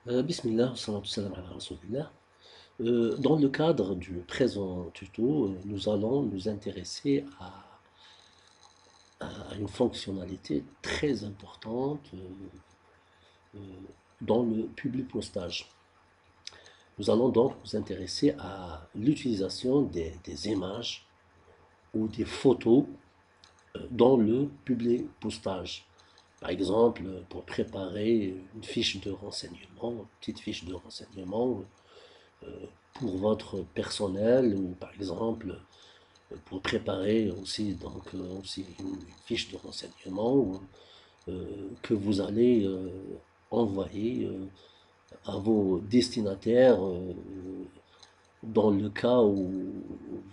Bismillah, salatu salam ala rasoulillah. Dans le cadre du présent tuto, nous allons nous intéresser à une fonctionnalité très importante euh, dans le public postage. Nous allons donc nous intéresser à l'utilisation des images ou des photos dans le public postage. Par exemple, pour préparer une fiche de renseignement, une petite fiche de renseignement euh, pour votre personnel ou par exemple pour préparer aussi, aussi une fiche de renseignement que vous allez envoyer à vos destinataires dans le cas où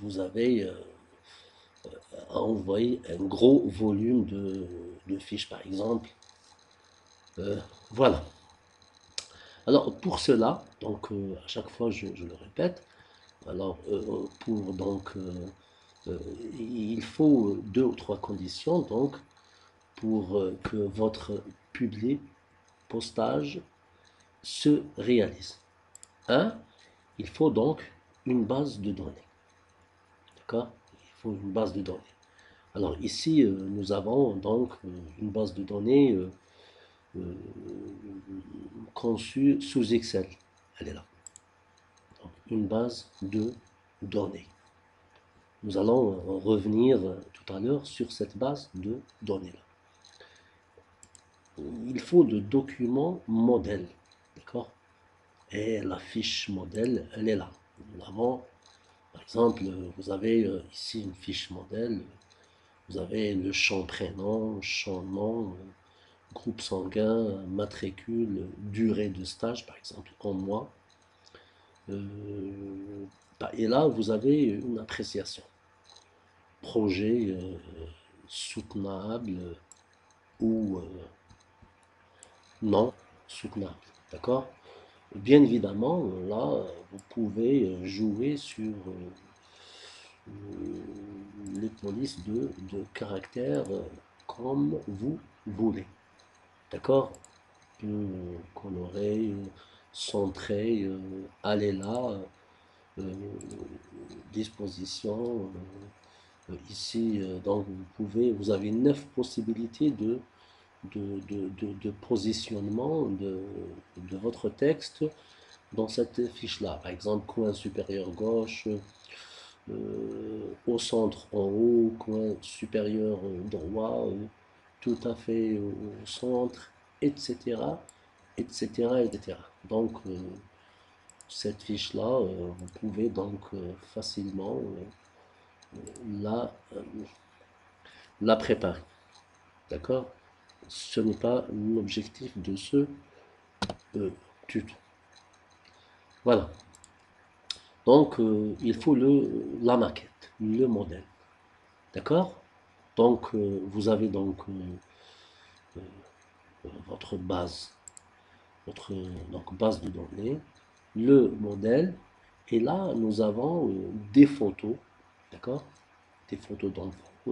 vous avez à envoyer un gros volume de fiches par exemple. Euh, voilà. Alors pour cela, donc à chaque fois je le répète, alors pour donc il faut deux ou trois conditions donc pour que votre public postage se réalise. Un, il faut donc une base de données. D'accord? Il faut une base de données. Alors ici, nous avons donc une base de données euh, conçue sous Excel. Elle est là. Donc, une base de données. Nous allons revenir tout à l'heure sur cette base de données-là. Il faut le document modèle. D'accord? Et la fiche modèle, elle est là. Nous l'avons, par exemple, vous avez ici une fiche modèle, vous avez le champ prénom, champ nom, groupe sanguin, matricule, durée de stage, par exemple, en mois. Et là, vous avez une appréciation. Projet soutenable ou non soutenable. D'accord? Bien évidemment, là, vous pouvez jouer sur les polices de caractère comme vous voulez. D'accord? Coloré, centré, aller là, euh, disposition. Ici, donc vous avez 9 possibilités de positionnement de votre texte dans cette fiche-là. Par exemple, coin supérieur gauche, au centre en haut, coin supérieur droit, tout à fait au centre, etc. etc. etc. Donc, cette fiche-là, vous pouvez donc facilement la, euh, la préparer. D'accord? Ce n'est pas l'objectif de ce tuto. Voilà. Donc, il faut la maquette, le modèle. D'accord? Donc, vous avez donc votre base, votre donc, base de données, le modèle, et là, nous avons des photos, d'accord? Des photos d'enfants,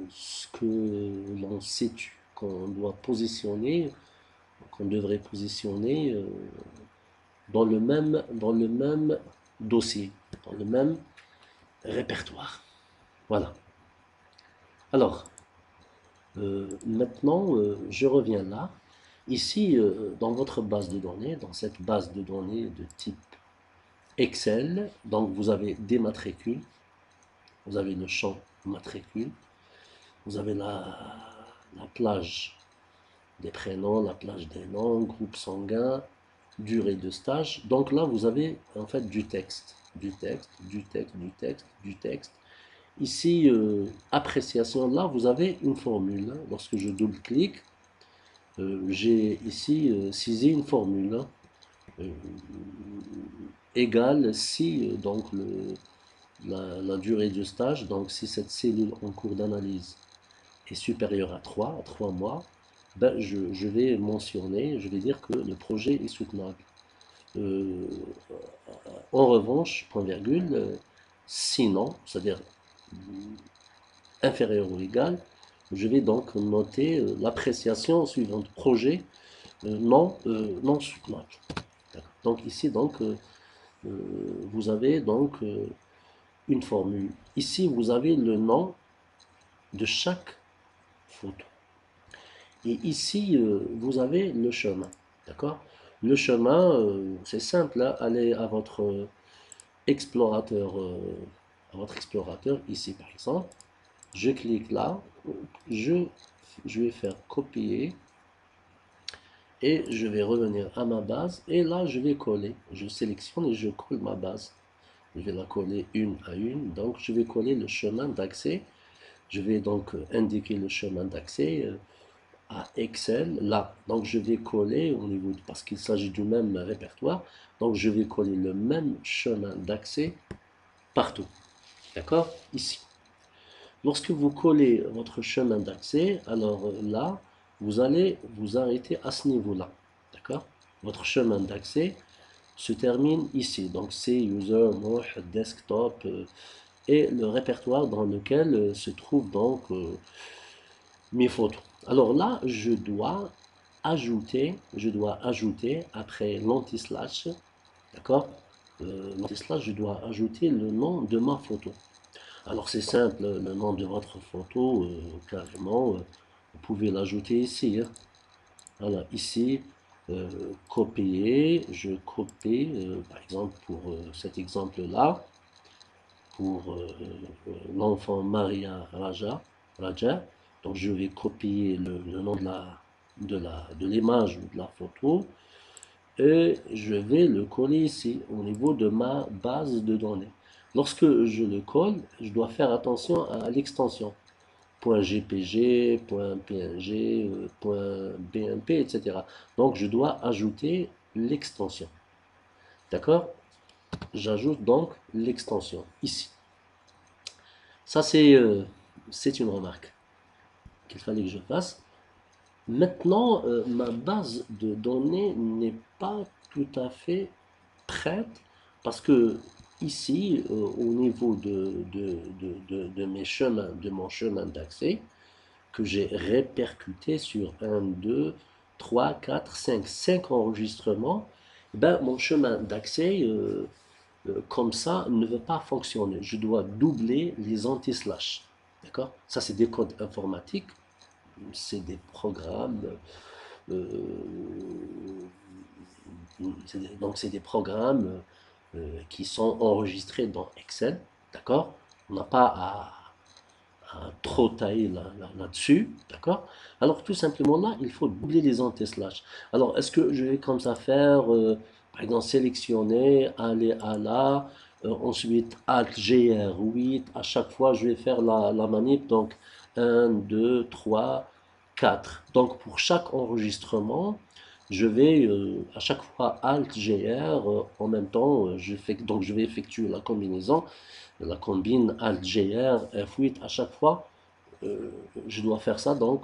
ce que l'on situe, qu'on doit positionner, qu'on devrait positionner dans le même dossier, dans le même répertoire. Voilà. Alors, maintenant, je reviens là. Ici, dans votre base de données, dans cette base de données de type Excel, donc vous avez des matricules, vous avez le champ matricule, vous avez la plage des prénoms, la plage des noms, groupe sanguin, durée de stage. Donc là, vous avez en fait du texte, du texte, du texte, du texte, du texte. Ici, appréciation, là, vous avez une formule. Lorsque je double-clique, j'ai ici cisé une formule euh, égale si donc la durée du stage, donc si cette cellule en cours d'analyse est supérieure à 3 mois, ben je vais mentionner, je vais dire que le projet est soutenable. Euh, En revanche, point virgule, sinon, c'est-à-dire inférieur ou égal, je vais donc noter l'appréciation suivante. Projet non soutenable. Donc ici, vous avez donc une formule. Ici, vous avez le nom de chaque photo. Et ici, vous avez le chemin. D'accord? Le chemin, c'est simple, hein, allez explorateur, à votre explorateur, ici par exemple. Je clique là, je, je vais faire copier et je vais revenir à ma base et là je vais coller. Je sélectionne et je colle ma base. Je vais la coller une à une. Donc je vais coller le chemin d'accès. Je vais donc indiquer le chemin d'accès à Excel là. Donc je vais coller au niveau parce qu'il s'agit du même répertoire. Donc je vais coller le même chemin d'accès partout. D'accord? Ici. Lorsque vous collez votre chemin d'accès, alors là, vous allez vous arrêter à ce niveau-là. D'accord? Votre chemin d'accès se termine ici. Donc c'est user, more, desktop et le répertoire dans lequel se trouvent donc mes photos. Alors là, je dois ajouter après l'anti-slash, d'accord? L'anti-slash, je dois ajouter le nom de ma photo. Alors c'est simple, le nom de votre photo, carrément, vous pouvez l'ajouter ici, hein. Voilà, ici, copier, je copie, par exemple pour cet exemple-là, pour l'enfant Maria Raja. Donc je vais copier le nom de l'image ou de la photo et je vais le coller ici au niveau de ma base de données. Lorsque je le colle, je dois faire attention à l'extension. .gpg, .png, .bmp, etc. Donc je dois ajouter l'extension. D'accord? J'ajoute donc l'extension ici. Ça c'est une remarque qu'il fallait que je fasse. Maintenant, ma base de données n'est pas tout à fait prête parce que ici, au niveau de mes chemins, de mon chemin d'accès, que j'ai répercuté sur 5 enregistrements, ben, mon chemin d'accès, comme ça, ne veut pas fonctionner. Je dois doubler les anti-slash. D'accord? Ça, c'est des codes informatiques, c'est des programmes. euh, donc, c'est des programmes qui sont enregistrés dans Excel. D'accord? On n'a pas trop tailler là-dessus, d'accord? Alors tout simplement là, il faut doubler les anti-slash. Alors est-ce que je vais comme ça faire, par exemple sélectionner, aller à là, ensuite Alt GR8, à chaque fois je vais faire la manip, donc 1, 2, 3, 4. Donc pour chaque enregistrement, je vais à chaque fois Alt GR, en même temps, donc je vais effectuer la combinaison la combine Alt-GR, F8 à chaque fois, euh, je dois faire ça, donc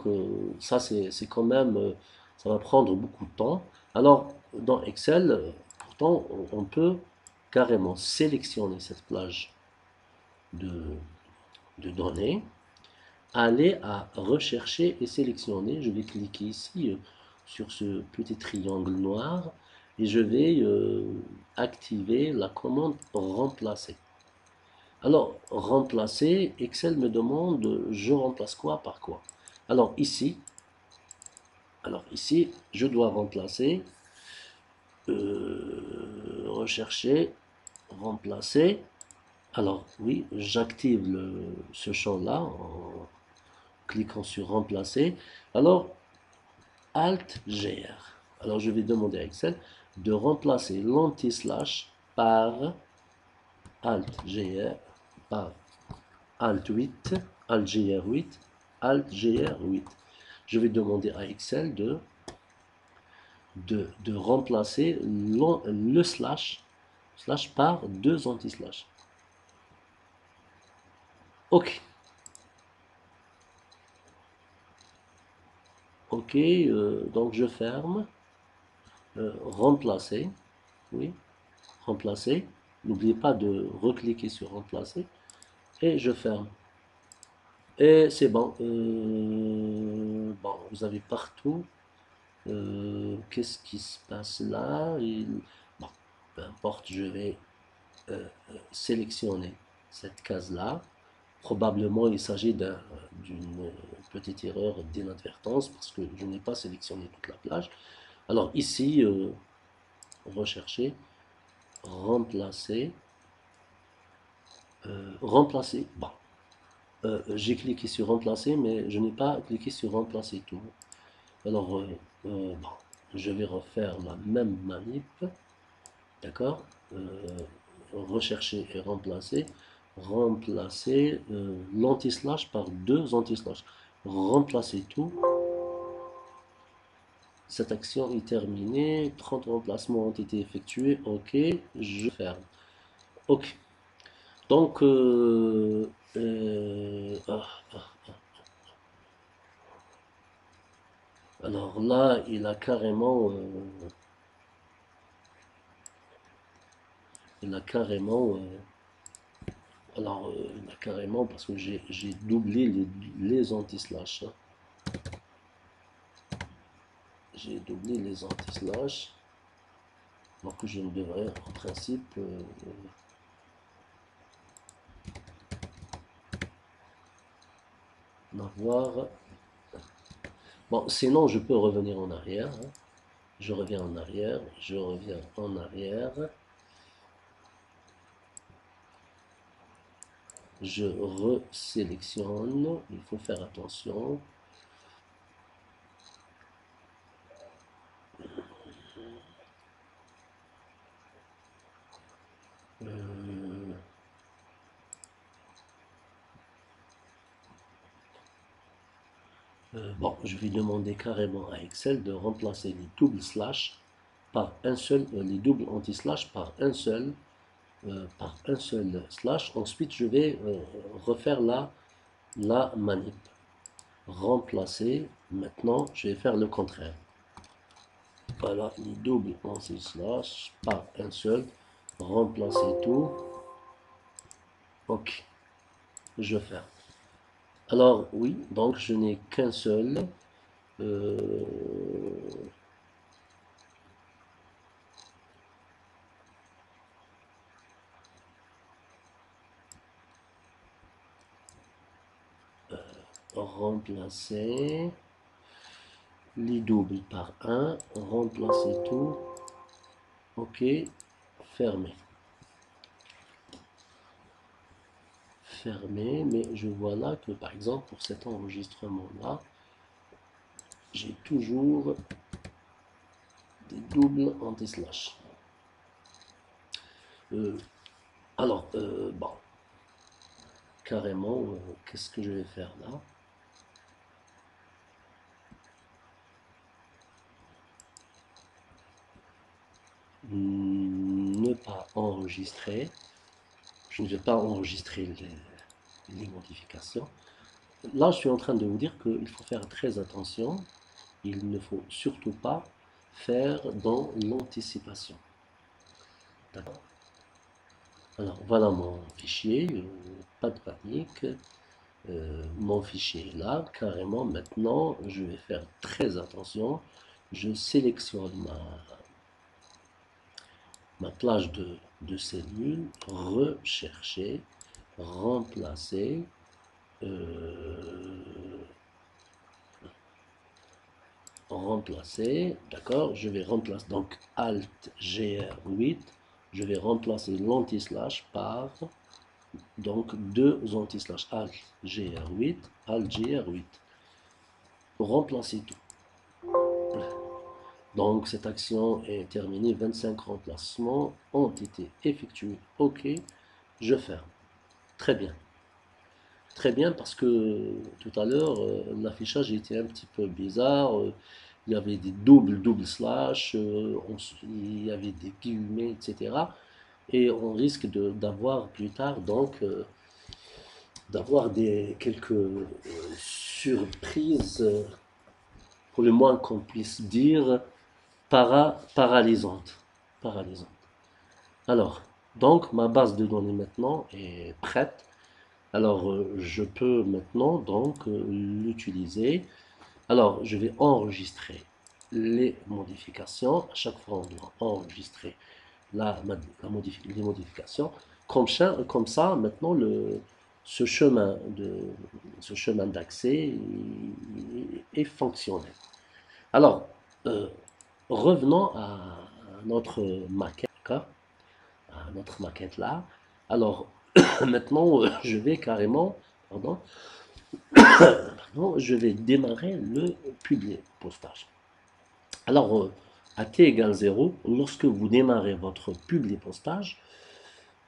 ça c'est quand même, ça va prendre beaucoup de temps. Alors dans Excel, pourtant on peut carrément sélectionner cette plage de, de données, aller à rechercher et sélectionner. Je vais cliquer ici sur ce petit triangle noir et je vais activer la commande remplacer. Alors, remplacer, Excel me demande, je remplace quoi par quoi? Alors ici, je dois remplacer, rechercher, remplacer. Alors oui, j'active ce champ-là en cliquant sur remplacer. Alors, Alt GR. Alors, je vais demander à Excel de remplacer l'anti-slash par Alt GR, par Alt 8, Alt GR8, Alt GR8. Je vais demander à Excel de remplacer le slash par deux anti-slash. OK. OK, donc je ferme. Remplacer. Oui, remplacer. N'oubliez pas de recliquer sur remplacer. Et je ferme. Et c'est bon. Bon, vous avez partout Qu'est-ce qui se passe là? Bon, peu importe, je vais sélectionner cette case-là. Probablement, il s'agit d'une petite erreur d'inadvertance parce que je n'ai pas sélectionné toute la plage. Alors ici, rechercher, remplacer, remplacer. Bon, j'ai cliqué sur remplacer, mais je n'ai pas cliqué sur remplacer tout. Alors, bon, je vais refaire la même manip, d'accord? Rechercher et remplacer. Remplacer l'anti-slash par deux anti-slash. Remplacer tout. Cette action est terminée. 30 remplacements ont été effectués. OK, je ferme. OK. Donc, alors là, il a carrément, il a carrément, alors, il a carrément, parce que j'ai doublé les anti-slash, hein. J'ai doublé les anti-slash, donc je ne devrais en principe n'avoir. Bon, sinon je peux revenir en arrière, hein. Je reviens en arrière, je reviens en arrière. Je resélectionne, il faut faire attention. Euh, bon, je vais demander carrément à Excel de remplacer les doubles slash par un seul, les doubles anti-slash par un seul slash. Ensuite, je vais refaire la manip. Remplacer. Maintenant, je vais faire le contraire. Voilà, les doubles anti-slash par un seul. Remplacer tout. OK. Je ferme. Alors, oui, donc je n'ai qu'un seul. Euh, remplacer les doubles par un, remplacer tout, OK, fermer. Fermer, mais je vois là que par exemple pour cet enregistrement-là, j'ai toujours des doubles anti-slash. Alors, bon, carrément, qu'est-ce que je vais faire là? Ne pas enregistrer. Je ne vais pas enregistrer les modifications. Là, je suis en train de vous dire qu'il faut faire très attention. Il ne faut surtout pas faire dans l'anticipation. D'accord? Alors, voilà mon fichier. Pas de panique. Mon fichier est là, carrément. Maintenant, je vais faire très attention. Je sélectionne ma plage de cellules, rechercher, remplacer, remplacer, d'accord, je vais remplacer donc Alt GR8, je vais remplacer l'anti-slash par donc deux anti-slash Alt GR8, Alt GR8, remplacer tout. Donc cette action est terminée, 25 remplacements ont été effectués. OK, je ferme. Très bien. Très bien parce que tout à l'heure, l'affichage était un petit peu bizarre. Il y avait des doubles slash, il y avait des guillemets, etc. Et on risque d'avoir plus tard donc d'avoir quelques surprises, pour le moins qu'on puisse dire, paralysantes. Paralysantes. Alors, donc ma base de données maintenant est prête. Alors, je peux maintenant donc l'utiliser. Alors, je vais enregistrer les modifications. À chaque fois, on doit enregistrer les modifications. Comme ça, maintenant, ce chemin ce chemin d'accès est fonctionnel. Alors, euh, revenons à notre maquette, d'accord? À notre maquette là. Alors, maintenant, je vais carrément, pardon, pardon, je vais démarrer le publier postage. Alors, à t égale 0, lorsque vous démarrez votre publier postage,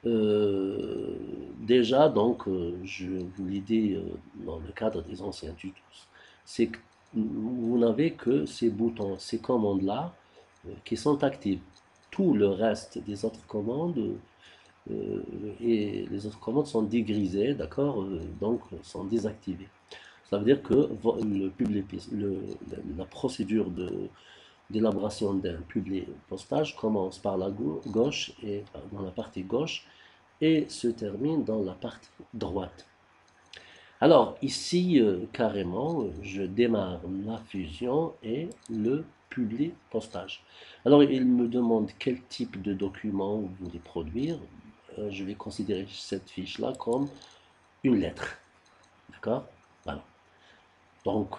déjà, donc, je vous l'ai dit dans le cadre des anciens tutos, c'est que vous n'avez que ces boutons, ces commandes-là qui sont actives. Tout le reste des autres commandes et les autres commandes sont dégrisées, d'accord, donc sont désactivées. Ça veut dire que la procédure d'élaboration d'un publié postage commence par la gauche et dans la partie gauche et se termine dans la partie droite. Alors ici, carrément, je démarre la fusion et le publier postage. Alors il me demande quel type de document vous voulez produire. Je vais considérer cette fiche-là comme une lettre. D'accord? Voilà. Donc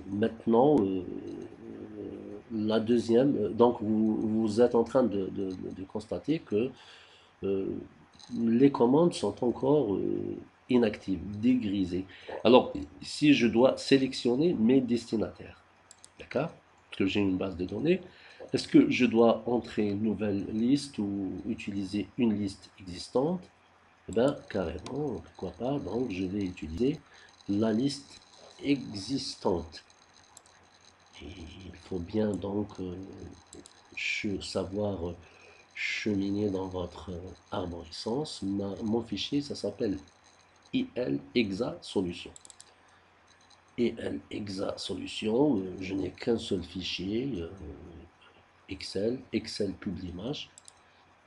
maintenant, la deuxième, donc vous êtes en train de constater que euh, les commandes sont encore inactives, dégrisées. Alors, si je dois sélectionner mes destinataires, d'accord? Parce que j'ai une base de données, est-ce que je dois entrer une nouvelle liste ou utiliser une liste existante? Eh bien, carrément, pourquoi pas, donc je vais utiliser la liste existante. Et il faut bien donc savoir cheminer dans votre arborescence. Mon fichier, ça s'appelle IL Exa Solution. IL Exa Solution, je n'ai qu'un seul fichier, Excel publie image,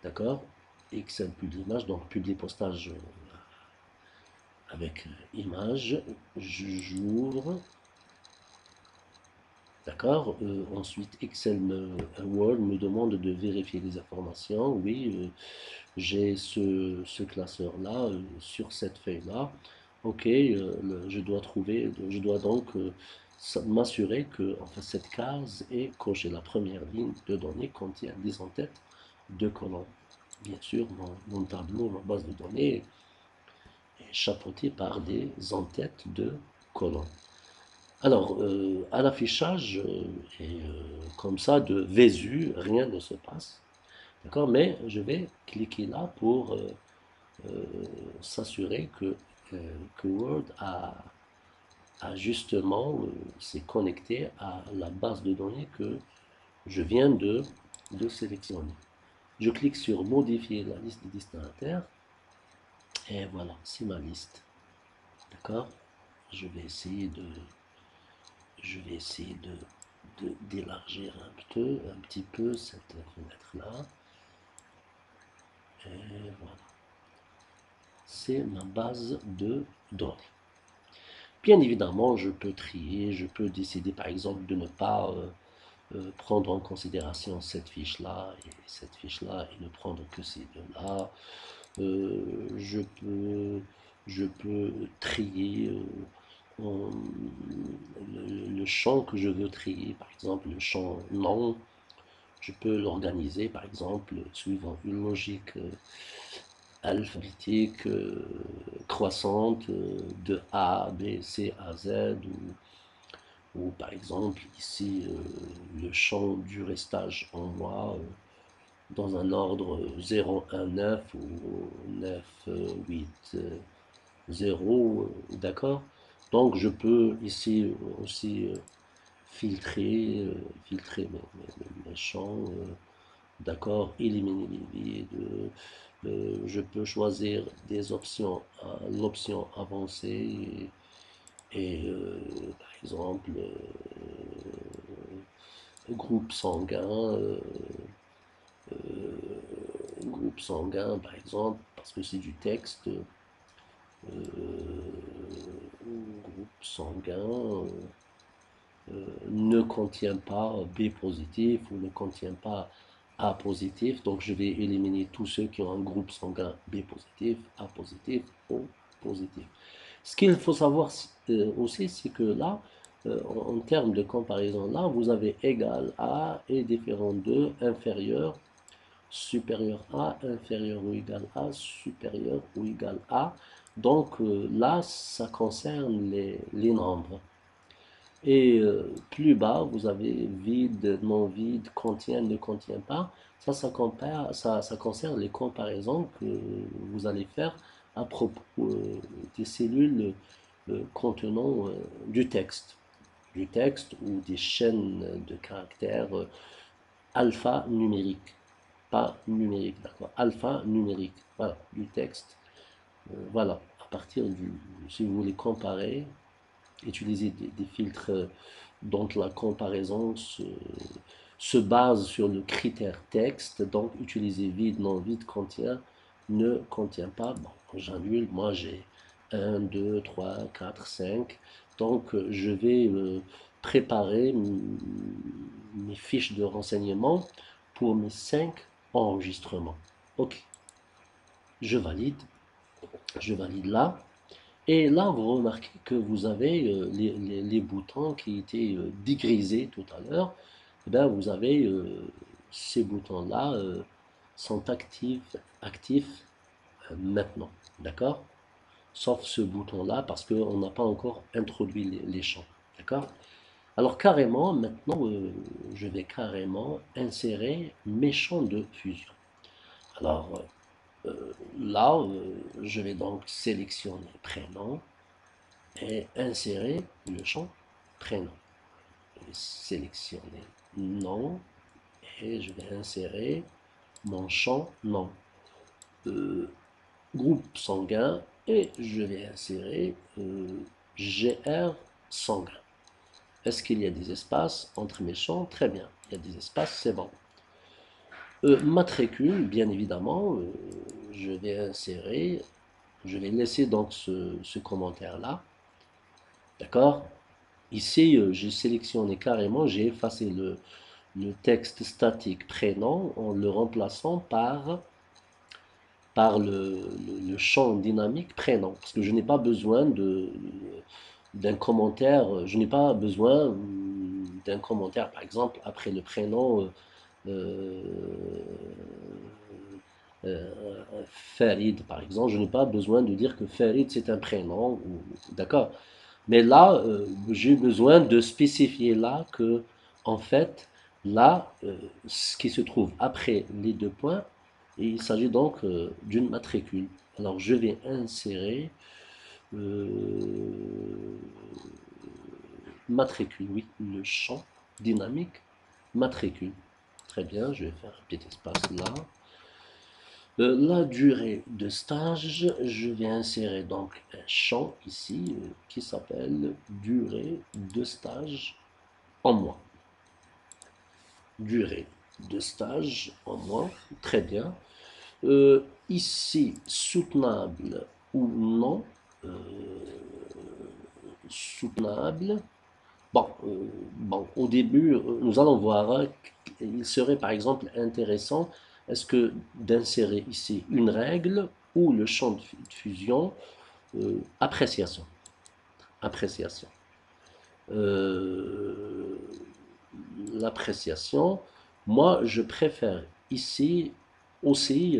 d'accord? Excel publie image, donc publie postage avec image, j'ouvre, d'accord. Ensuite, Word me demande de vérifier les informations. Oui, j'ai ce classeur-là sur cette feuille-là. Ok, je dois donc m'assurer que enfin, cette case est cochée. La première ligne de données contient des en-têtes de colonnes. Bien sûr, mon tableau, ma base de données est chapeauté par des en-têtes de colonnes. Alors, à l'affichage, et comme ça, de Vésu, rien ne se passe. D'accord? Mais je vais cliquer là pour euh, s'assurer que Word a justement s'est connecté à la base de données que je viens de sélectionner. Je clique sur modifier la liste des destinataires et voilà, c'est ma liste. D'accord? Je vais essayer de je vais essayer d'élargir un petit peu cette fenêtre-là. Et voilà. C'est ma base de données. Bien évidemment, je peux trier, je peux décider par exemple de ne pas prendre en considération cette fiche-là et cette fiche-là et ne prendre que ces deux-là. Je peux trier le champ que je veux trier, par exemple le champ nom. Je peux l'organiser par exemple suivant une logique alphabétique croissante de A, B, C à Z ou par exemple ici le champ du restage en mois dans un ordre 0, 1, 9 ou 9, 8, 0, d'accord? Donc je peux ici aussi filtrer mes champs, d'accord? Éliminer les vides. Je peux choisir des options, l'option avancée et, par exemple groupe sanguin, groupe sanguin par exemple parce que c'est du texte, groupe sanguin, ne contient pas B positif ou ne contient pas A positif. Donc je vais éliminer tous ceux qui ont un groupe sanguin B positif, A positif, O positif. Ce qu'il faut savoir aussi, c'est que là, en termes de comparaison, là, vous avez égal à et différent de, inférieur, supérieur à, inférieur ou égal à, supérieur ou égal à. Donc là, ça concerne les nombres. Et plus bas, vous avez vide, non vide, contient, ne contient pas. Ça concerne les comparaisons que vous allez faire à propos des cellules contenant du texte ou des chaînes de caractères alphanumériques, pas numériques, d'accord, alphanumériques, voilà, du texte. Voilà, à partir si vous voulez comparer, utiliser des filtres dont la comparaison se base sur le critère texte, donc utiliser vide, non vide, contient, ne contient pas. Bon, j'annule, moi j'ai 1, 2, 3, 4, 5. Donc je vais préparer mes fiches de renseignement pour mes 5 enregistrements. Ok, je valide, je valide là. Et là, vous remarquez que vous avez les boutons qui étaient dégrisés tout à l'heure. Eh bien, vous avez ces boutons-là sont actifs maintenant. D'accord? Sauf ce bouton-là parce qu'on n'a pas encore introduit les champs. D'accord? Alors, carrément, maintenant, je vais carrément insérer mes champs de fusion. Alors, là, je vais donc sélectionner prénom et insérer le champ prénom. Je vais sélectionner nom et je vais insérer mon champ nom. Groupe sanguin et je vais insérer GR sanguin. Est-ce qu'il y a des espaces entre mes champs? Très bien, il y a des espaces, c'est bon. Matricule, bien évidemment, je vais insérer, je vais laisser donc ce commentaire-là. D'accord? Ici, j'ai sélectionné carrément, j'ai effacé le texte statique prénom en le remplaçant par le champ dynamique prénom. Parce que je n'ai pas besoin d'un commentaire, je n'ai pas besoin d'un commentaire, par exemple, après le prénom euh, Farid, par exemple. Je n'ai pas besoin de dire que Farid, c'est un prénom. D'accord? Mais là, j'ai besoin de spécifier là que, en fait, là, ce qui se trouve après les deux points, il s'agit donc d'une matricule. Alors, je vais insérer euh, matricule, oui, le champ dynamique matricule. Très bien, je vais faire un petit espace là. La durée de stage, je vais insérer donc un champ ici qui s'appelle durée de stage en mois. Durée de stage en mois, très bien. Ici, soutenable ou non, euh, soutenable. Bon, au début, nous allons voir, hein, il serait par exemple intéressant, est-ce que d'insérer ici une règle ou le champ de fusion, appréciation. Appréciation. Euh, L'appréciation, moi je préfère ici aussi,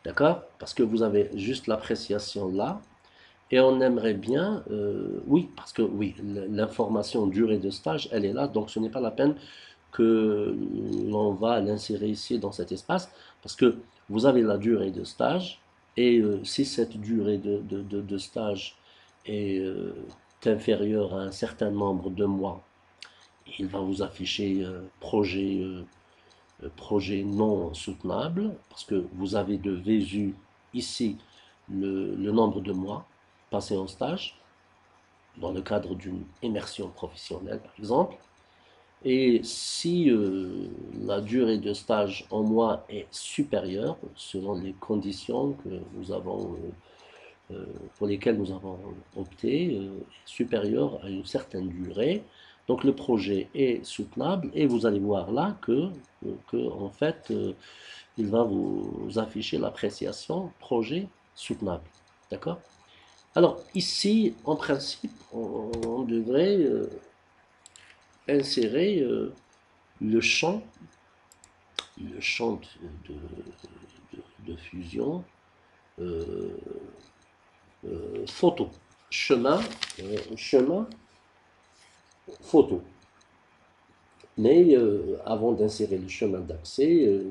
d'accord? Parce que vous avez juste l'appréciation là, et on aimerait bien, oui, parce que oui, l'information durée de stage, elle est là, donc ce n'est pas la peine que l'on va l'insérer ici dans cet espace, parce que vous avez la durée de stage, et si cette durée de stage est inférieure à un certain nombre de mois, il va vous afficher projet non soutenable, parce que vous avez de Vésu ici le nombre de mois passés en stage, dans le cadre d'une immersion professionnelle par exemple. Et si la durée de stage en mois est supérieure, selon les conditions que nous avons, pour lesquelles nous avons opté, supérieure à une certaine durée, Donc le projet est soutenable et vous allez voir là que en fait, il va vous afficher l'appréciation projet soutenable. D'accord? Alors ici, en principe, on devrait insérer le champ de fusion euh, photo, chemin photo. Mais avant d'insérer le chemin d'accès,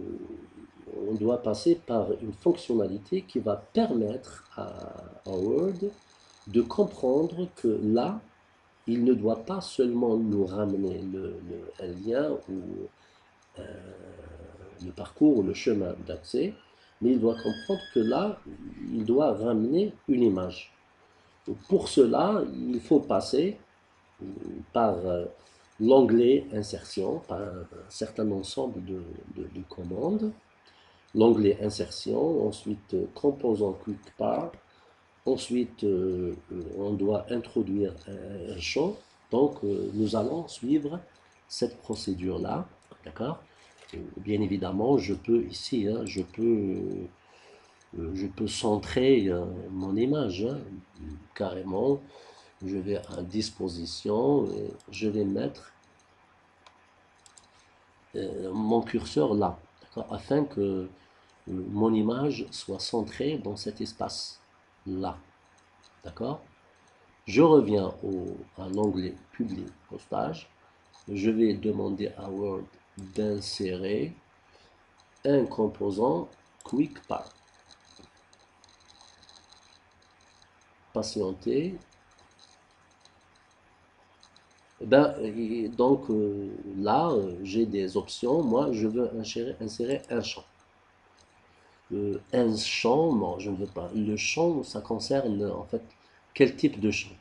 on doit passer par une fonctionnalité qui va permettre à Word de comprendre que là, il ne doit pas seulement nous ramener un lien ou euh, le parcours ou le chemin d'accès, mais il doit comprendre que là, il doit ramener une image. Pour cela, il faut passer par l'onglet insertion, par un certain ensemble de commandes. L'onglet insertion, ensuite composant quick part, ensuite on doit introduire un champ. Donc nous allons suivre cette procédure-là, d'accord? Bien évidemment, je peux ici, hein, je peux centrer mon image, hein, carrément. Je vais à disposition, et je vais mettre mon curseur là, afin que mon image soit centrée dans cet espace là, d'accord. Je reviens à l'onglet public postage. Je vais demander à Word d'insérer un composant quick part. Patienter. Ben, donc là, j'ai des options. Moi, je veux insérer un champ. Un champ, non, je ne veux pas. Le champ, ça concerne en fait quel type de champ?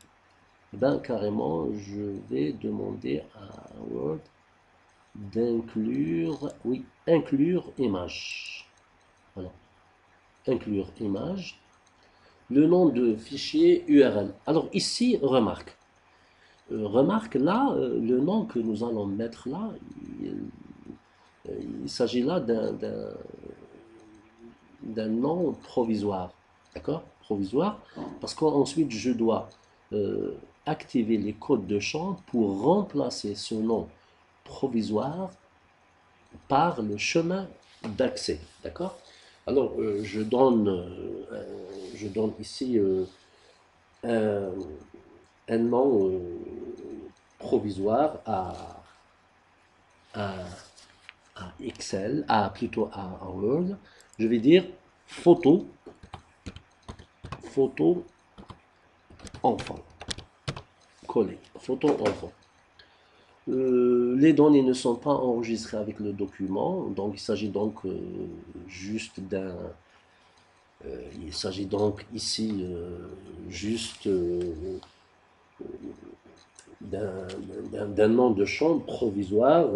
Ben, carrément, je vais demander à Word d'inclure, oui, inclure image. Voilà, inclure image. Le nom de fichier URL. Alors ici, remarque là, le nom que nous allons mettre là, il s'agit là d'un nom provisoire. D'accord? Provisoire. Parce qu'ensuite, je dois euh, activer les codes de champ pour remplacer ce nom provisoire par le chemin d'accès. D'accord? Alors, je donne ici un, un nom provisoire à, à Excel, plutôt à Word. Je vais dire photo, photo enfant, coller, photo enfant. Les données ne sont pas enregistrées avec le document, donc il s'agit donc juste il s'agit donc ici juste d'un nom de chambre provisoire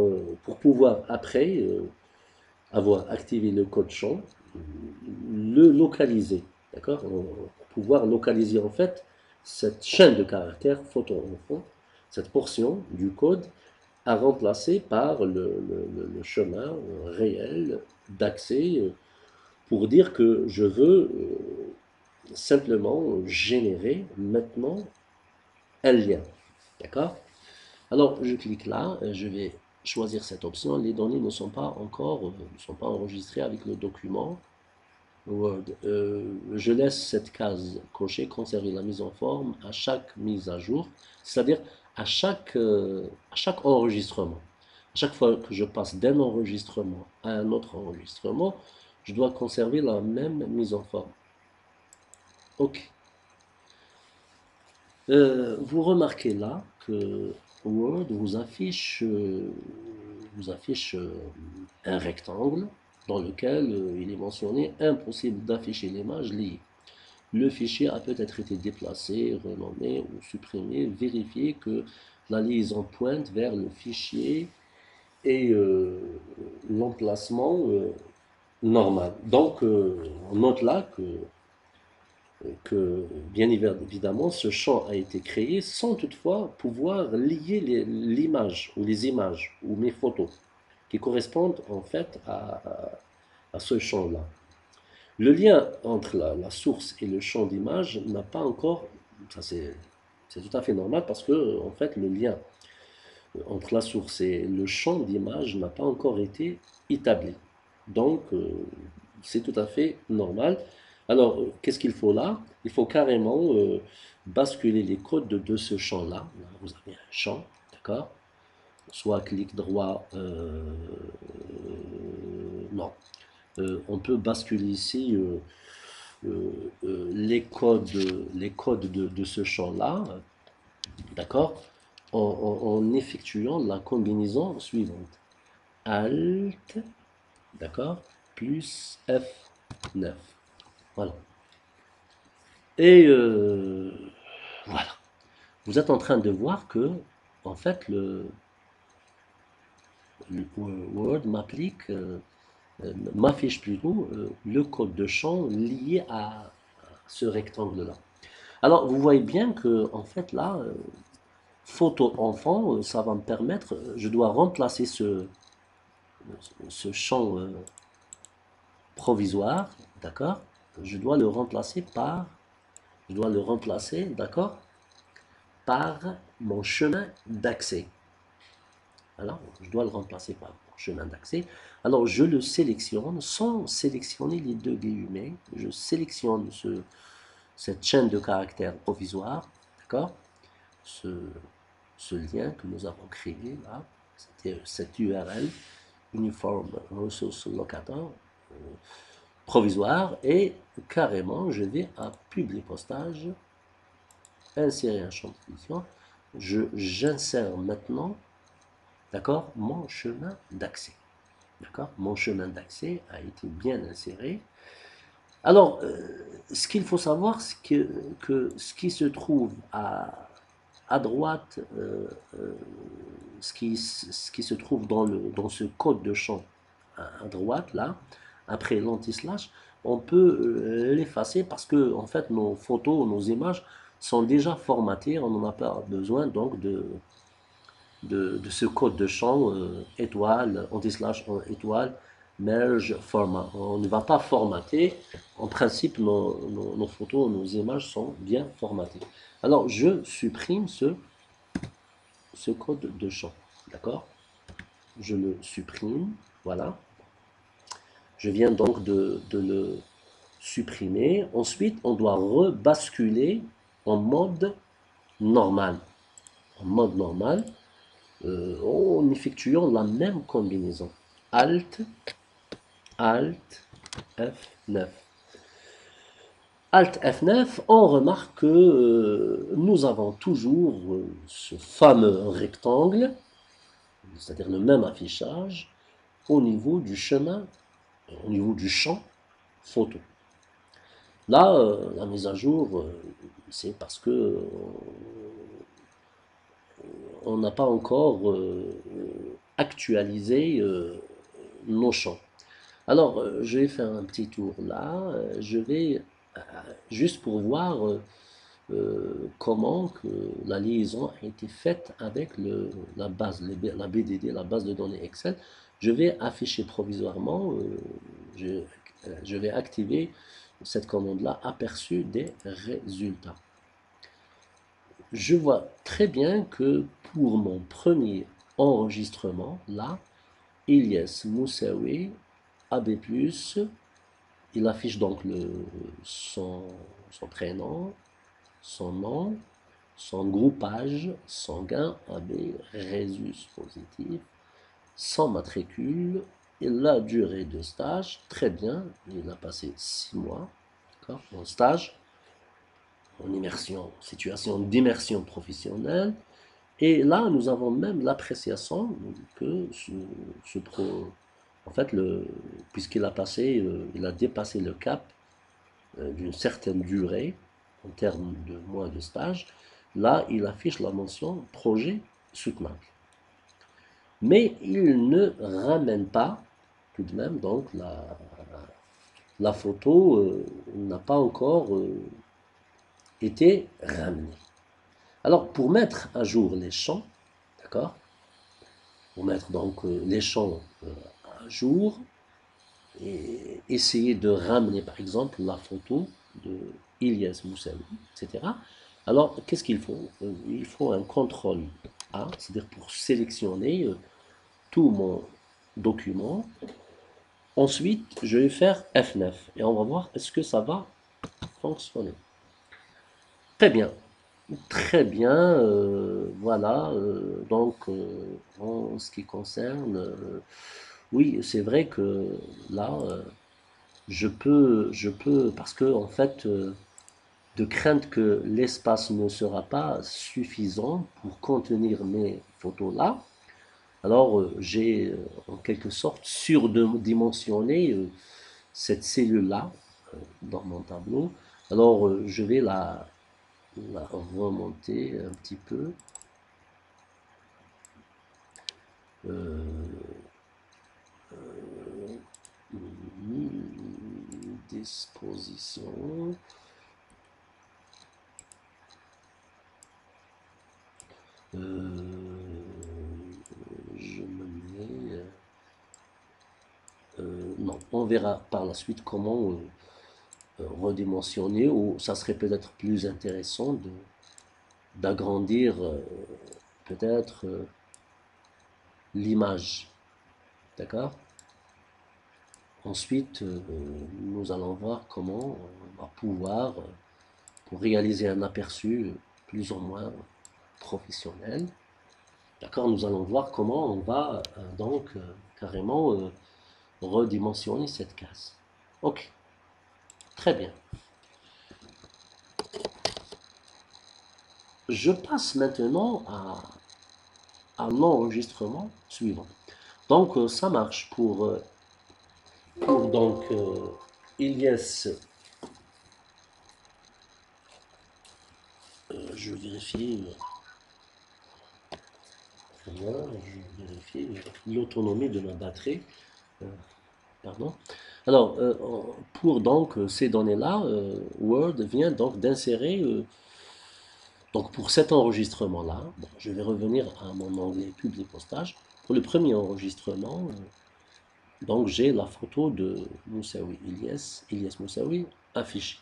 pour pouvoir après avoir activé le code champ, le localiser, d'accord? Pour pouvoir localiser en fait cette chaîne de caractères photo enfant, cette portion du code à remplacer par le chemin réel d'accès pour dire que je veux simplement générer maintenant un lien. D'accord? Alors, je clique là, je vais choisir cette option. Les données ne sont pas encore ne sont pas enregistrées avec le document Word. Je laisse cette case cochée, conserver la mise en forme à chaque mise à jour, c'est-à-dire à chaque enregistrement. À chaque fois que je passe d'un enregistrement à un autre enregistrement, je dois conserver la même mise en forme. Ok. Vous remarquez là que Word vous affiche un rectangle dans lequel il est mentionné impossible d'afficher l'image liée. Le fichier a peut-être été déplacé, renommé ou supprimé. Vérifiez que la liaison pointe vers le fichier et l'emplacement normal. Donc, on note là que que, bien évidemment, ce champ a été créé sans toutefois pouvoir lier l'image ou les images ou mes photos qui correspondent en fait à ce champ-là. Le lien entre la source et le champ d'image n'a pas encore, ça c'est tout à fait normal parce que en fait le lien entre la source et le champ d'image n'a pas encore été établi. Donc c'est tout à fait normal. Alors qu'est-ce qu'il faut là? Il faut carrément basculer les codes de ce champ-là. Vous avez un champ, d'accord? Soit clic droit, non. On peut basculer ici les codes de ce champ-là, d'accord, en effectuant la combinaison suivante. Alt, d'accord, plus F9. Voilà. Et voilà. Vous êtes en train de voir que, en fait, le Word m'affiche plutôt le code de champ lié à ce rectangle-là. Alors, vous voyez bien que, en fait, là, photo enfant, ça va me permettre, je dois remplacer ce champ provisoire, d'accord? Je dois le remplacer d'accord? Par mon chemin d'accès. Alors, je dois le remplacer par mon chemin d'accès. Alors, je le sélectionne sans sélectionner les deux guillemets. Je sélectionne cette chaîne de caractères provisoire, d'accord? Ce, ce lien que nous avons créé là, c'était cette URL, Uniform Resource Locator, provisoire, et carrément, je vais à Publier Postage, insérer un champ de position, j'insère maintenant, d'accord, mon chemin d'accès. D'accord, mon chemin d'accès a été bien inséré. Alors, ce qu'il faut savoir, c'est que ce qui se trouve à droite, ce qui se trouve dans ce code de champ à droite, là, après l'anti-slash, on peut l'effacer parce que, en fait, nos photos, nos images sont déjà formatées. On n'en a pas besoin, donc, de ce code de champ étoile, anti-slash étoile, merge format. On ne va pas formater. En principe, nos photos, nos images sont bien formatées. Alors, je supprime ce code de champ. D'accord? Je le supprime. Voilà. Je viens donc de le supprimer. Ensuite, on doit rebasculer en mode normal. En mode normal, en effectuant la même combinaison. Alt, Alt, F9. Alt F9, on remarque que nous avons toujours ce fameux rectangle, c'est-à-dire le même affichage, au niveau du chemin, au niveau du champ photo. Là, la mise à jour, c'est parce que on n'a pas encore actualisé nos champs. Alors, je vais faire un petit tour là. Je vais, juste pour voir comment que la liaison a été faite avec la base, la BDD, la base de données Excel. Je vais afficher provisoirement, je vais activer cette commande-là, aperçu des résultats. Je vois très bien que pour mon premier enregistrement, là, Ilyes Moussaoui, AB+, il affiche donc son prénom, son nom, son groupage sanguin AB, résus positif, son matricule, et la durée de stage, très bien, il a passé 6 mois, en stage, en immersion, situation d'immersion professionnelle. Et là, nous avons même l'appréciation que en fait, puisqu'il a passé, il a dépassé le cap d'une certaine durée en termes de mois de stage, là, il affiche la mention projet soutenable. Mais il ne ramène pas, tout de même, donc la photo n'a pas encore été ramené. Alors, pour mettre à jour les champs, d'accord, pour mettre donc les champs à jour, et essayer de ramener par exemple la photo de Ilyes Moussaoui, etc. Alors, qu'est-ce qu'il faut? Il faut un contrôle A, c'est-à-dire pour sélectionner tout mon document. Ensuite, je vais faire F9 et on va voir est-ce que ça va fonctionner. Très bien, très bien. Voilà, donc en ce qui concerne, oui, c'est vrai que là, parce que en fait, de crainte que l'espace ne sera pas suffisant pour contenir mes photos là, alors j'ai en quelque sorte surdimensionné cette cellule-là dans mon tableau. Alors je vais la remonter un petit peu. Euh, disposition. Je me mets. Non, on verra par la suite comment redimensionner, ou ça serait peut-être plus intéressant d'agrandir peut-être l'image. D'accord? Ensuite, nous allons voir comment on va pouvoir, pour réaliser un aperçu plus ou moins professionnel, d'accord, nous allons voir comment on va donc carrément redimensionner cette case. Ok, très bien. Je passe maintenant à l'enregistrement suivant. Donc ça marche pour donc Ilyes. Je vérifie. Très bien, je vérifie l'autonomie de ma batterie. Euh, pardon. Alors, pour donc ces données-là, Word vient donc d'insérer, donc pour cet enregistrement-là, bon, je vais revenir à mon onglet Public Postage. Pour le premier enregistrement, donc j'ai la photo de Moussaoui Ilyes Moussaoui affichée.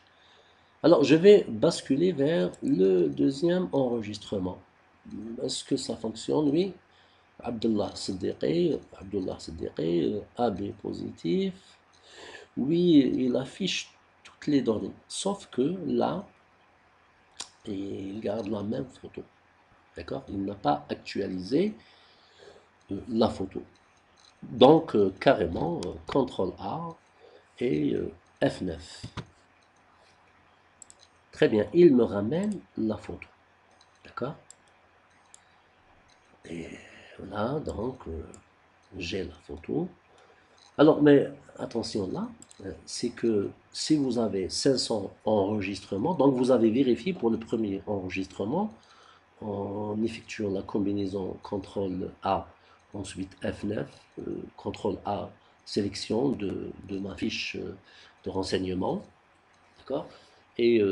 Alors, je vais basculer vers le deuxième enregistrement. Est-ce que ça fonctionne? Oui. Abdullah Siddiqui, AB positif. Oui, il affiche toutes les données. Sauf que là, il garde la même photo. D'accord? Il n'a pas actualisé la photo. Donc, carrément, CTRL A et F9. Très bien, il me ramène la photo. D'accord? Et là, donc, j'ai la photo. Alors, mais attention là, c'est que si vous avez 500 enregistrements, donc vous avez vérifié pour le premier enregistrement en effectuant la combinaison CTRL A, ensuite F9, CTRL A, sélection de ma fiche de renseignement, d'accord? Et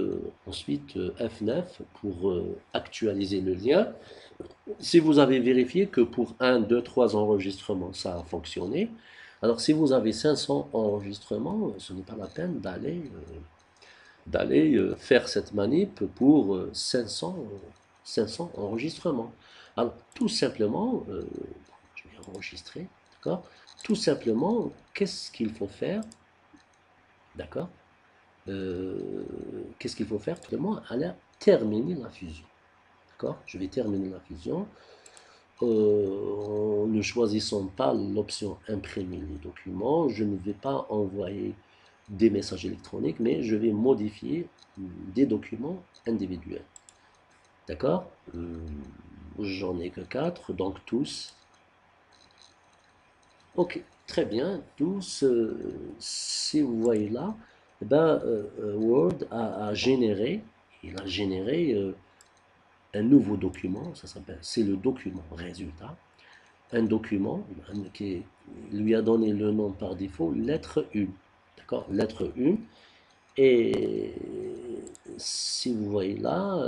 ensuite F9 pour actualiser le lien. Si vous avez vérifié que pour 1, 2, 3 enregistrements, ça a fonctionné, alors si vous avez 500 enregistrements, ce n'est pas la peine d'aller faire cette manip pour 500 enregistrements. Alors tout simplement, je vais enregistrer, d'accord? Tout simplement, qu'est-ce qu'il faut faire, d'accord? Qu'est-ce qu'il faut faire? Tout simplement, aller terminer la fusion, d'accord? Je vais terminer la fusion. En ne choisissant pas l'option imprimer les documents, je ne vais pas envoyer des messages électroniques, mais je vais modifier des documents individuels. D'accord? J'en ai que 4, donc tous. Ok, très bien. Tous, si vous voyez là, eh ben, Word a généré, il a généré un nouveau document, ça s'appelle, c'est le document résultat. Un document qui lui a donné le nom par défaut, lettre 1. D'accord? Lettre 1. Et si vous voyez là,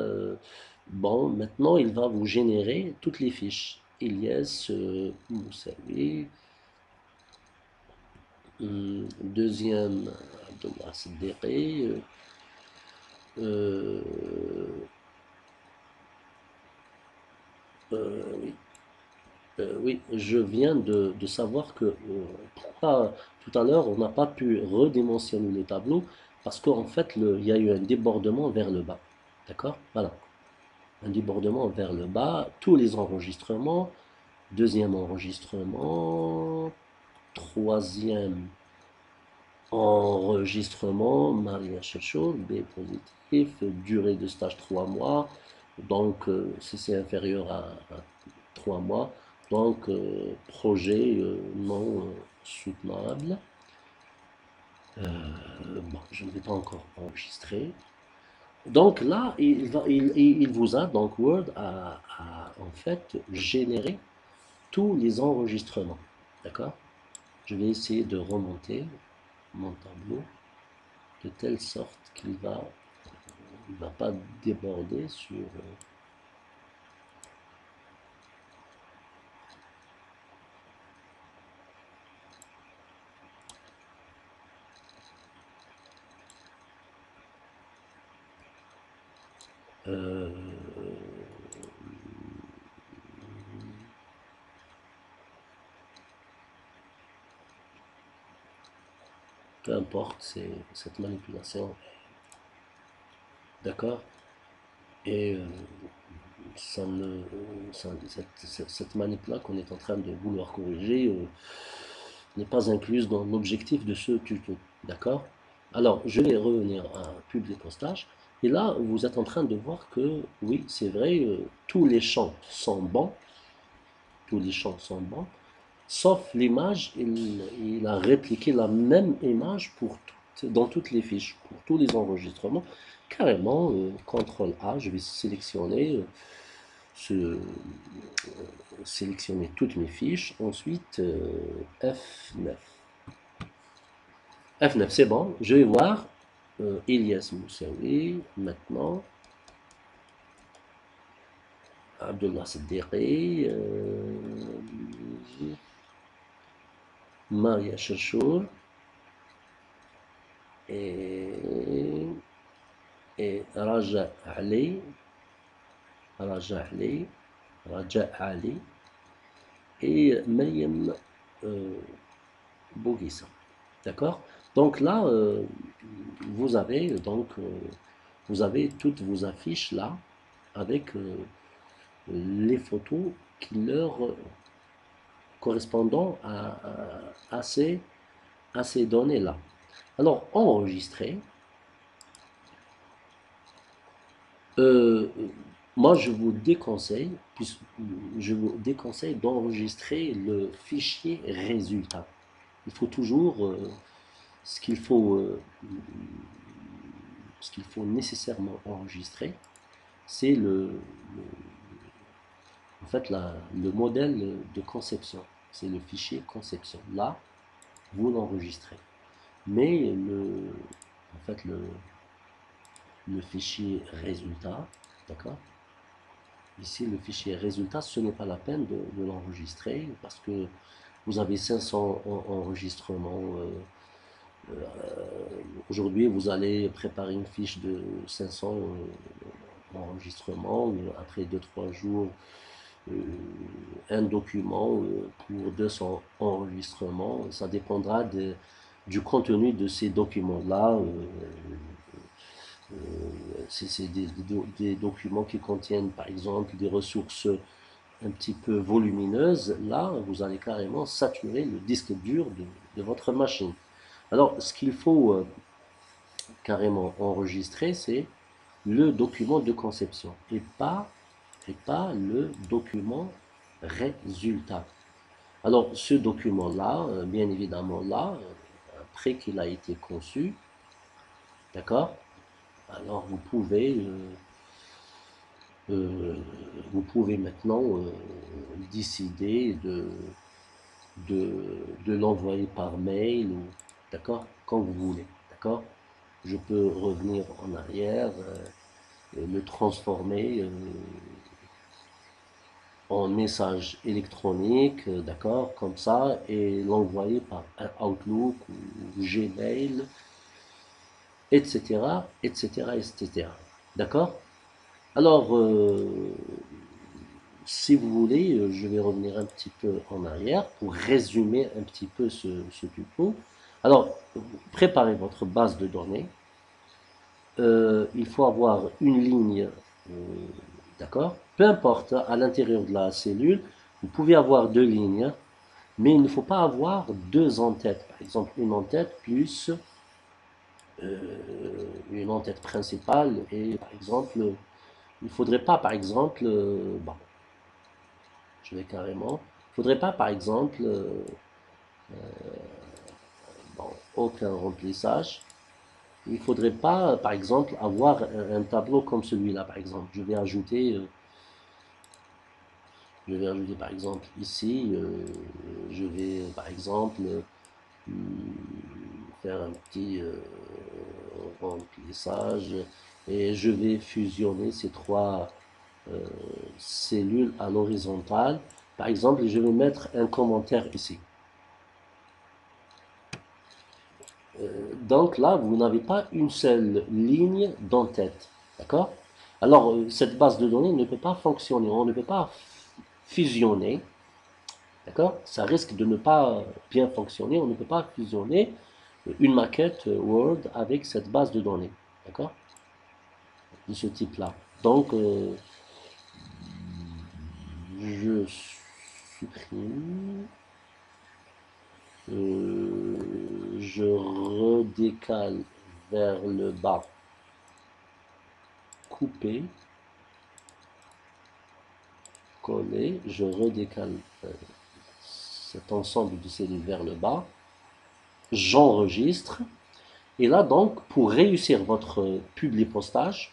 bon, maintenant il va vous générer toutes les fiches. Ilyes Moussaoui, deuxième Abdullah Siddiqui, euh, oui, oui, je viens de savoir que pourquoi tout à l'heure on n'a pas pu redimensionner le tableau parce qu'en fait il y a eu un débordement vers le bas. D'accord? Voilà. Un débordement vers le bas, tous les enregistrements, deuxième enregistrement, troisième enregistrement, Maria Cherchour, B positif, durée de stage 3 mois, donc si c'est inférieur à 3 mois, donc projet non soutenable. Bon, je ne vais pas encore enregistrer. Donc là, il vous a, donc Word a en fait généré tous les enregistrements. D'accord? Je vais essayer de remonter mon tableau de telle sorte qu'il va pas déborder sur... euh, peu importe, c'est cette manipulation. D'accord? Et ça ne, cette manip-là qu'on est en train de vouloir corriger n'est pas incluse dans l'objectif de ce tuto. D'accord? Alors, je vais revenir à publier postage. Et là, vous êtes en train de voir que, oui, c'est vrai, tous les champs sont bons. Tous les champs sont bons. Sauf l'image, il a répliqué la même image dans toutes les fiches, pour tous les enregistrements. Carrément, CTRL A, je vais sélectionner sélectionner toutes mes fiches. Ensuite, F9. F9, c'est bon. Je vais voir Ilyes Moussaoui. Maintenant, Abdullah Siddiqui. Maria Cherchour. Et, Raja Ali. Raja Ali. Raja Ali. Et Mayem Bouguissa. D'accord? Donc là, vous avez vous avez toutes vos affiches là avec les photos qui leur correspondent à ces données là. Alors enregistrer. Euh, Moi, je vous déconseille d'enregistrer le fichier résultat. Il faut toujours ce qu'il faut, ce qu'il faut nécessairement enregistrer, c'est en fait, le modèle de conception. C'est le fichier conception. Là, vous l'enregistrez. Mais en fait, le fichier résultat, d'accord? Ici, le fichier résultat, ce n'est pas la peine de l'enregistrer parce que vous avez 500 enregistrements. Aujourd'hui, vous allez préparer une fiche de 500 enregistrements. Après 2-3 jours, euh, un document pour 200 enregistrements. Ça dépendra du contenu de ces documents-là. C'est des documents qui contiennent, par exemple, des ressources un petit peu volumineuses. Là, vous allez carrément saturer le disque dur de votre machine. Alors, ce qu'il faut carrément enregistrer, c'est le document de conception et pas le document résultat. Alors, ce document-là, bien évidemment, là, après qu'il a été conçu, d'accord? Alors, euh, vous pouvez maintenant décider de l'envoyer par mail, ou, d'accord? Quand vous voulez, d'accord? je peux revenir en arrière, le transformer en message électronique, d'accord, comme ça, et l'envoyer par un Outlook ou Gmail, etc., etc., etc. D'accord? Alors, si vous voulez, je vais revenir un petit peu en arrière pour résumer un petit peu ce tuto. Alors, préparez votre base de données. Il faut avoir une ligne, d'accord? Peu importe, à l'intérieur de la cellule, vous pouvez avoir deux lignes, mais il ne faut pas avoir deux en-têtes. Par exemple, une en-tête plus une en-tête principale et par exemple, il ne faudrait pas, par exemple, bon, je vais carrément, il ne faudrait pas, par exemple, bon, aucun remplissage. Il ne faudrait pas, par exemple, avoir un tableau comme celui-là, par exemple. Je vais ajouter, par exemple, ici, je vais, par exemple, faire un petit remplissage et je vais fusionner ces trois euh, cellules à l'horizontale. Par exemple, je vais mettre un commentaire ici. Donc là, vous n'avez pas une seule ligne d'en-tête. D'accord? Alors, cette base de données ne peut pas fonctionner. On ne peut pas fusionner. D'accord? Ça risque de ne pas bien fonctionner. On ne peut pas fusionner une maquette Word avec cette base de données. D'accord? De ce type-là. Donc, je supprime. Je redécale vers le bas, couper, coller, je redécale cet ensemble de cellules vers le bas, j'enregistre, et là donc pour réussir votre publi-postage,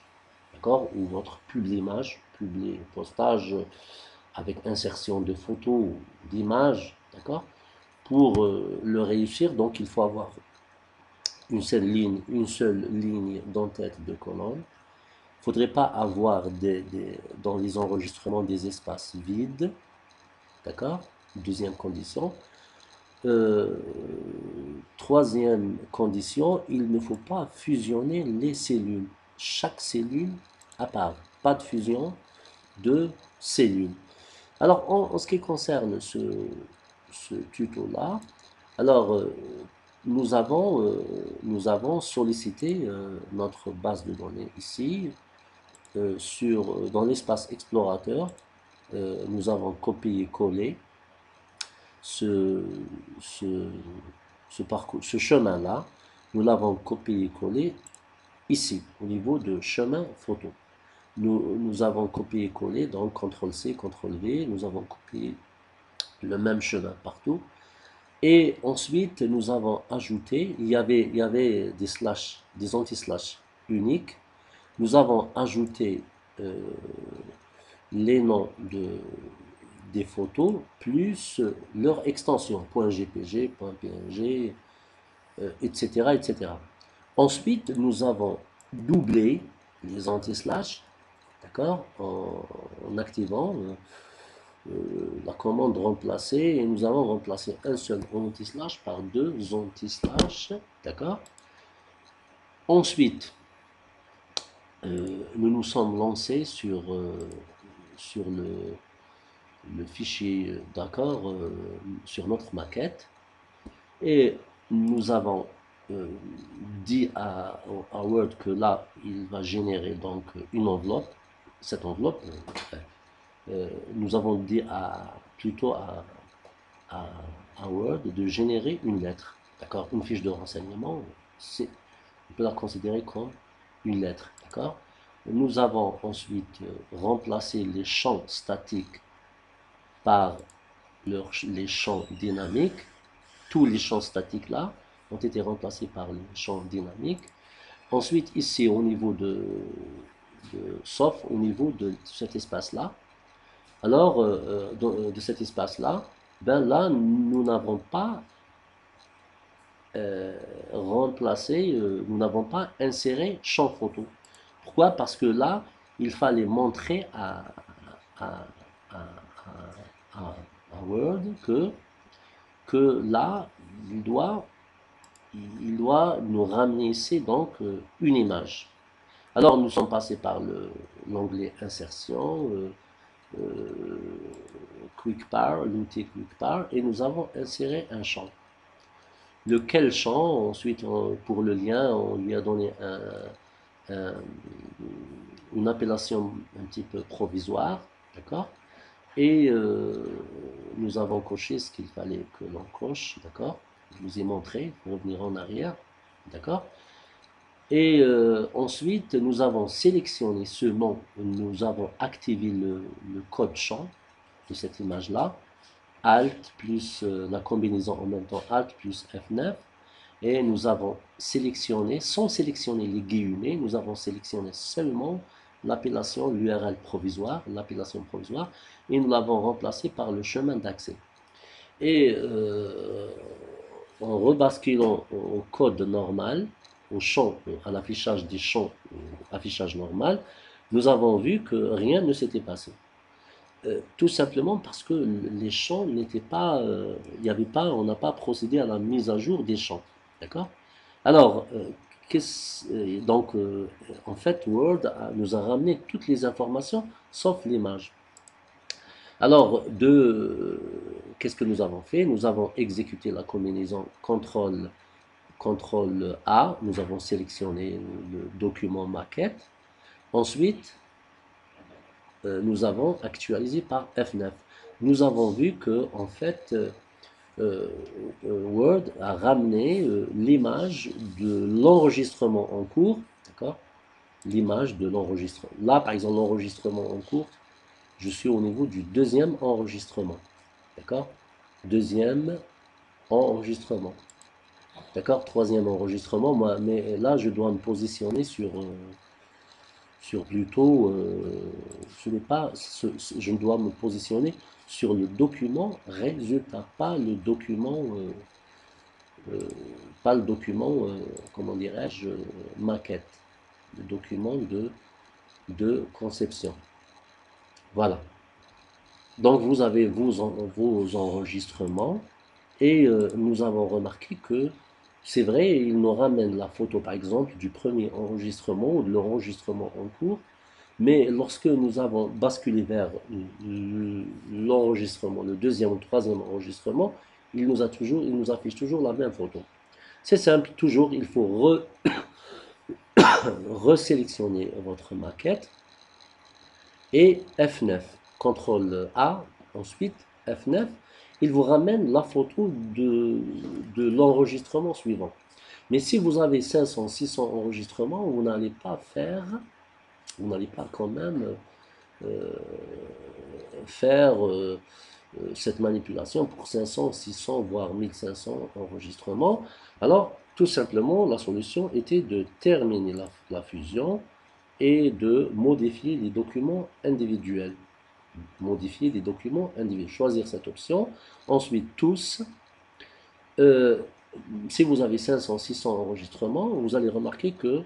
d'accord, ou votre publi-image, publi-postage avec insertion de photos ou d'images, d'accord, pour le réussir, donc il faut avoir une seule ligne d'en-tête de colonne. Il ne faudrait pas avoir dans les enregistrements des espaces vides. D'accord? Deuxième condition. Euh, Troisième condition, il ne faut pas fusionner les cellules. Chaque cellule à part. Pas de fusion de cellules. Alors, en ce qui concerne ce tuto-là, alors, nous avons sollicité notre base de données ici. Dans l'espace explorateur, nous avons copié-collé ce, ce, ce chemin-là. Nous l'avons copié-collé ici, au niveau de chemin photo. Nous avons copié-collé, donc CTRL-C, CTRL-V, nous avons copié le même chemin partout. Et ensuite, nous avons ajouté, il y avait des slash, des anti-slash uniques. Nous avons ajouté euh, les noms des photos plus leur extension, .gpg, .png, etc., etc. Ensuite, nous avons doublé les anti-slash, d'accord, en activant la commande remplacer et nous avons remplacé un seul anti-slash par deux anti-slash, d'accord. Ensuite, nous nous sommes lancés sur le fichier, d'accord, sur notre maquette et nous avons dit à Word que là, il va générer donc une enveloppe. Cette enveloppe, nous avons dit plutôt à, à Word de générer une lettre, d'accord, une fiche de renseignement, on peut la considérer comme une lettre, d'accord. Nous avons ensuite remplacé les champs statiques par les champs dynamiques. Tous les champs statiques là ont été remplacés par les champs dynamiques. Ensuite, ici, au niveau sauf au niveau de cet espace-là, alors de cet espace-là, ben là, nous n'avons pas remplacé, nous n'avons pas inséré champ photo. Pourquoi? Parce que là, il fallait montrer à, à, à Word que là, il doit, il doit nous ramener ici donc une image. Alors nous sommes passés par l'onglet insertion, QuickPar, l'outil QuickPar, et nous avons inséré un champ. Lequel champ, ensuite pour le lien, on lui a donné un, une appellation un petit peu provisoire, d'accord? Et nous avons coché ce qu'il fallait que l'on coche, d'accord? Je vous ai montré, pour revenir en arrière, d'accord? Et ensuite, nous avons sélectionné ce mot, nous avons activé le code champ de cette image-là, Alt plus la combinaison en même temps Alt plus F9, et nous avons sélectionné, sans sélectionner les guillemets, nous avons sélectionné seulement l'appellation, l'URL provisoire, l'appellation provisoire, et nous l'avons remplacé par le chemin d'accès. Et en rebasculant au code normal, au champ, à l'affichage des champs, affichage normal, nous avons vu que rien ne s'était passé. Tout simplement parce que les champs n'étaient pas, il y avait pas, on n'a pas procédé à la mise à jour des champs, d'accord? Alors, donc, en fait, Word nous a ramené toutes les informations sauf l'image. Alors, qu'est-ce que nous avons fait? Nous avons exécuté la combinaison CTRL A, nous avons sélectionné le document maquette. Ensuite, nous avons actualisé par F9. Nous avons vu que, en fait, Word a ramené l'image de l'enregistrement en cours, d'accord? L'image de l'enregistrement. Là, par exemple, l'enregistrement en cours, je suis au niveau du deuxième enregistrement, d'accord? Deuxième enregistrement, d'accord? Troisième enregistrement, moi, mais là, je dois me positionner sur plutôt, ce n'est pas, je dois me positionner sur le document résultat, pas le document, comment dirais-je, maquette, le document de conception. Voilà. Donc vous avez vos enregistrements et nous avons remarqué que c'est vrai, il nous ramène la photo par exemple du premier enregistrement ou de l'enregistrement en cours, mais lorsque nous avons basculé vers l'enregistrement, le deuxième ou troisième enregistrement, il nous affiche toujours la même photo. C'est simple, toujours il faut resélectionner votre maquette et F9, CTRL A, ensuite F9, il vous ramène la photo de l'enregistrement suivant. Mais si vous avez 500, 600 enregistrements, vous n'allez pas quand même faire cette manipulation pour 500, 600, voire 1500 enregistrements. Alors, tout simplement, la solution était de terminer la fusion et de modifier les documents individuels. Modifier les documents individuels. Choisir cette option. Ensuite, tous. Euh, si vous avez 500, 600 enregistrements, vous allez remarquer que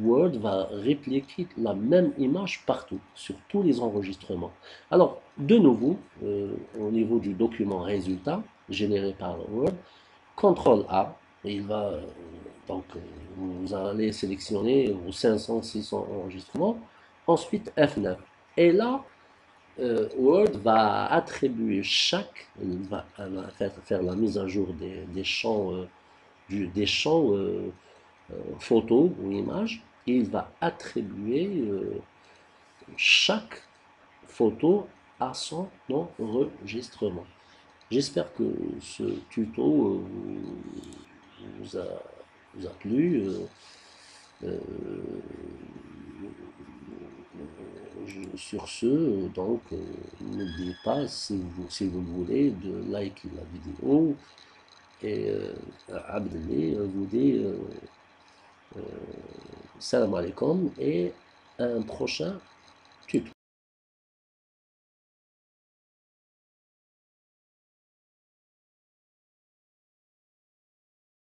Word va répliquer la même image partout, sur tous les enregistrements. Alors, de nouveau, au niveau du document résultat généré par Word, CTRL A, et il va, donc, vous allez sélectionner vos 500, 600 enregistrements, ensuite F9. Et là, Word va attribuer va faire la mise à jour des champs, photos ou images, et il va attribuer chaque photo à son enregistrement. J'espère que ce tuto vous, a, vous a plu. Sur ce, donc, n'oubliez pas, si vous le voulez, de liker la vidéo. Et Abdelé vous dit salam alaikum et à un prochain